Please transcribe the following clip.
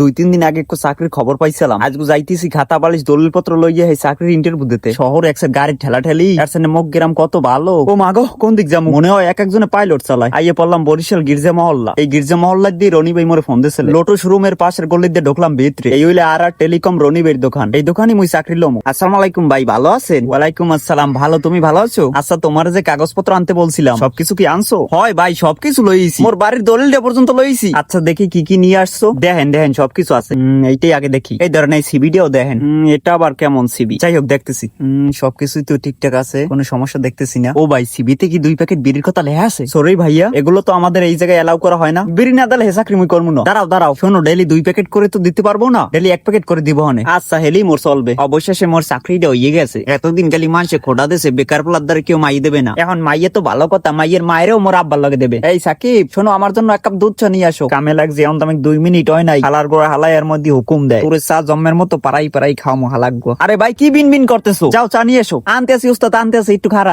2-3 দিন আগে একটু চাকরির খবর পাইছিলাম। আজকে যাইতেছি খাতা বালিশ দলিল পত্র লইয়া এই চাকরির ইন্টারভিউ দিতে। শহর একসে গাড়ি ঠেলা ঠেলি আর সেনে মুখ গ্রাম কত ভালো। ও মাগো কোন দিক যাবো মনে হয় এক একজনে পাইলট চালায়। আইয়ে পড়লাম বরিশাল গির্জা মহল্লা। এই গির্জা মহল্লা দিয়ে রনি ভাই মোরে ফোন দিয়েছিল। লোটস রুমের পাশের গলি দিয়ে ঢুকলাম ভিতরে। এই হইলে আর টেলিকম রনি ভাইয়ের দোকান। এই দোকানে মুই চাকরি লম। আসসালামু আলাইকুম ভাই, ভালো আছেন? ওয়ালাইকুম আসসালাম, ভালো, তুমি ভালো আছো? আচ্ছা তোমার যে কাগজপত্র আনতে বলছিলাম সবকিছু কি আনছো? হয় ভাই সবকিছু লইছি, মোর বাড়ির দলিলটা পর্যন্ত লইছি। আচ্ছা দেখি কি কি নিয়ে আসছো। দেখেন দেখেন সবকিছু আছে। এইটাই আগে দেখি। এই ধরেন এই সিবিটাও দেখেন। এটা আবার কেমন সিবি? যাই হোক দেখতেছি। সবকিছুই তো ঠিকঠাক আছে, কোনো সমস্যা দেখতেছি না। ও ভাই সিবিতে কি 2 প্যাকেট বিড়ির কথা লেখা আছে? সরি ভাইয়া, এগুলো তো আমাদের এই জায়গায় এলাও করা হয় না। বিড়ি না দিলে চাকরি মুই করবো না। দাঁড়াও দাঁড়াও, শোনো ডেইলি 2 প্যাকেট করে তো দিতে পারবো না, ডেইলি 1 প্যাকেট করে দিব হনে। আচ্ছা হেলি মোর চলবে। অবশেষে মোর চাকরিটা হইয়ে গেছে। এতদিন খালি মানুষে খোটা দেশে বেকার পোলার দ্বারা কেউ মাই দেবে না। এখন মাইয়ে তো ভালো কথা, মাইয়ের মায়েরও মোর আব্বার লাগে দেবে। এই সাকিব শোনো, আমার জন্য 1 কাপ দুধ চা নিয়ে আসো। কামে লাগছে এখন তো আমি 2 মিনিট হয় নাই, হালার গোড়া হালাই এর মধ্যে হুকুম দেয় তোর চা জম্মের মতো পাড়াই পাড়াই খাওয়ামো হালাগো। আরে ভাই কি বিন বিন করতেছো, যাও চা নিয়ে এসো। আনতে আসি উস্তাদ, আনতে আসি, একটু খারাপ।